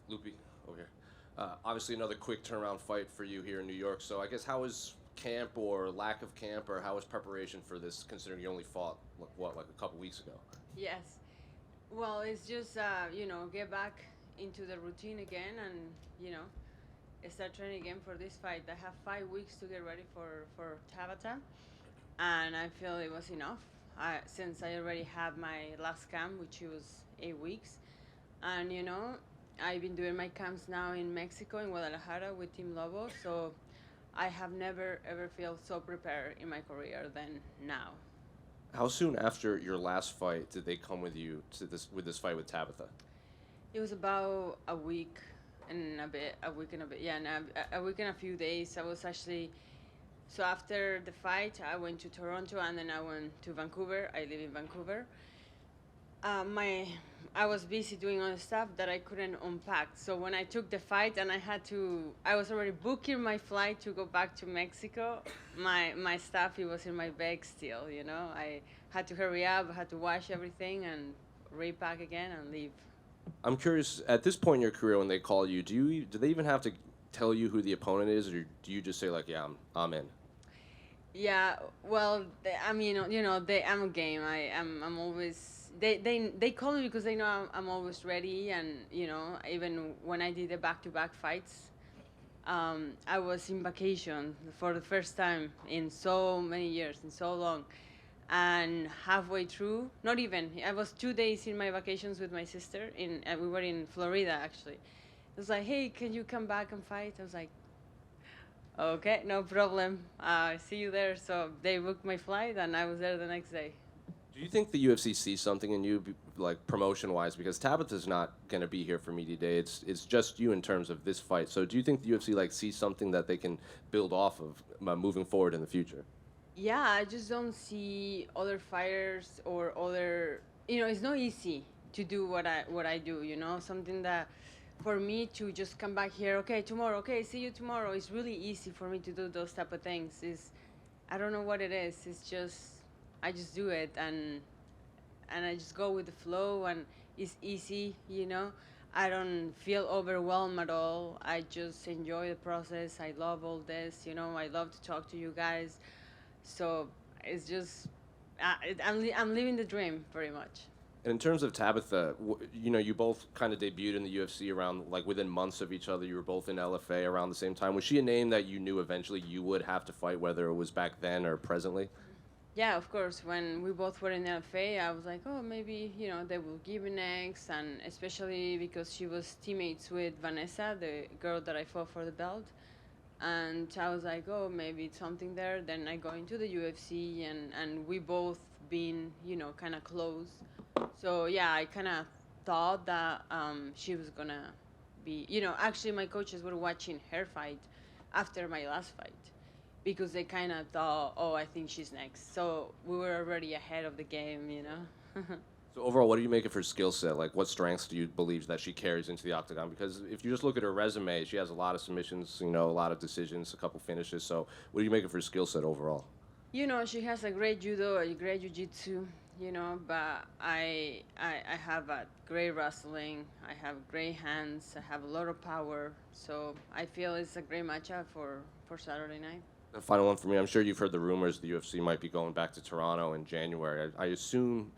Loopy, over here. Obviously, another quick turnaround fight for you here in New York. So, I guess how was camp or lack of camp, or how was preparation for this? Considering you only fought like a couple weeks ago. Yes. Well, it's just get back into the routine again, and you know, start training again for this fight. I have 5 weeks to get ready for Tabitha, and I feel it was enough. Since I already had my last camp, which was 8 weeks, and I've been doing my camps now in Mexico in Guadalajara with Team Lobo. So I have never ever felt so prepared in my career than now. How soon after your last fight did they come with you to this fight with Tabitha? It was about a week and a bit, a week and a bit, yeah, and a week and a few days. I was actually so after the fight, I went to Toronto and then I went to Vancouver. I live in Vancouver. My I was busy doing other stuff that I couldn't unpack. So when I took the fight and I was already booking my flight to go back to Mexico. My stuff it was in my bag still. I had to hurry up, I had to wash everything and repack again and leave. I'm curious. At this point in your career, when they call you, do they even have to tell you who the opponent is, or do you just say like, "Yeah, I'm in"? Yeah, well, I mean, I'm a game. I'm always they call me because they know I'm always ready, and even when I did the back-to-back fights, I was in vacation for the first time in so many years, in so long, and halfway through, not even, I was 2 days in my vacations with my sister. We were in Florida actually. It was like, hey, can you come back and fight? I was like, okay, no problem. See you there. So they booked my flight, and I was there the next day. Do you think the UFC sees something in you, like promotion wise? Because Tabitha's not going to be here for media day. It's just you in terms of this fight. So do you think the UFC like sees something that they can build off of moving forward in the future? Yeah, I just don't see other fighters or other. It's not easy to do what I do. Something that for me to just come back here. Okay, tomorrow. Okay, see you tomorrow. It's really easy for me to do those type of things. I don't know what it is. It's just I just do it, and I just go with the flow, and it's easy. I don't feel overwhelmed at all. I just enjoy the process. I love all this. I love to talk to you guys. So it's just I'm living the dream pretty much. And in terms of Tabitha, you both kind of debuted in the UFC around like within months of each other. You were both in LFA around the same time. Was she a name that you knew eventually you would have to fight, whether it was back then or presently? Yeah, of course. When we both were in LFA, I was like, oh, maybe they will give me next, and especially because she was teammates with Vanessa, the girl that I fought for the belt, and I was like, oh, maybe it's something there. Then I go into the UFC, and we both been kind of close. So yeah, I kind of thought that she was gonna be. Actually, my coaches were watching her fight after my last fight because they kind of thought, oh, I think she's next. So we were already ahead of the game. So overall, what do you make of her skill set? Like, what strengths do you believe that she carries into the octagon? Because if you just look at her resume, she has a lot of submissions, a lot of decisions, a couple finishes. So what do you make of her skill set overall? She has a great judo, a great jiu-jitsu, but I have a great wrestling. I have great hands. I have a lot of power. So I feel it's a great matchup for Saturday night. The final one for me. I'm sure you've heard the rumors the UFC might be going back to Toronto in January. I assume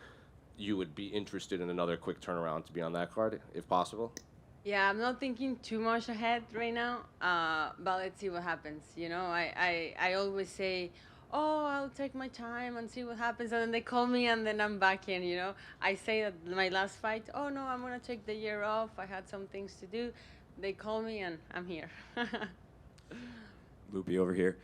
you would be interested in another quick turnaround to be on that card, if possible. Yeah, I'm not thinking too much ahead right now, but let's see what happens. I always say, oh, I'll take my time and see what happens, and then they call me, and then I'm back in. I say that my last fight, oh no, I'm gonna take the year off. I had some things to do. They call me, and I'm here. Loopy over here.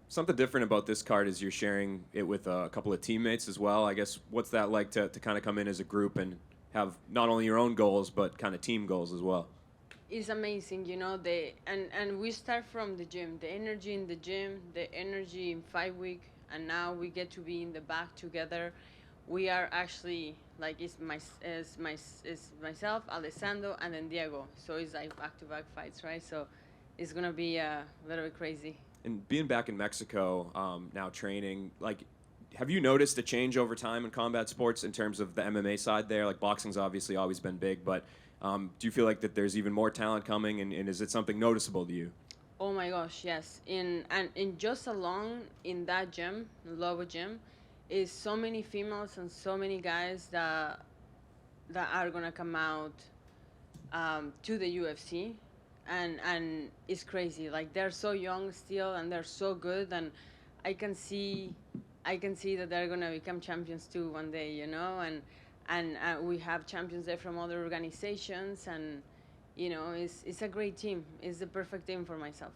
Something different about this card is you're sharing it with a couple of teammates as well. I guess what's that like to kind of come in as a group and have not only your own goals but kind of team goals as well? It's amazing, and we start from the gym, the energy in the gym, the energy in 5 week, and now we get to be in the back together. We are actually like it's myself, Alessandro, and then Diego. So it's like back-to-back fights, right? So it's gonna be a little bit crazy. And being back in Mexico now training, like, have you noticed a change over time in combat sports in terms of the MMA side there? Like boxing's obviously always been big, but Do you feel like that there's even more talent coming, and is it something noticeable to you? Oh my gosh, yes. In just alone in that gym, Lobo gym, is so many females and so many guys that are gonna come out to the UFC, and it's crazy. Like they're so young still, and they're so good, and I can see, I can see that they're gonna become champions too one day, you know. And we have champions there from other organizations, and you know, it's a great team. It's the perfect team for myself.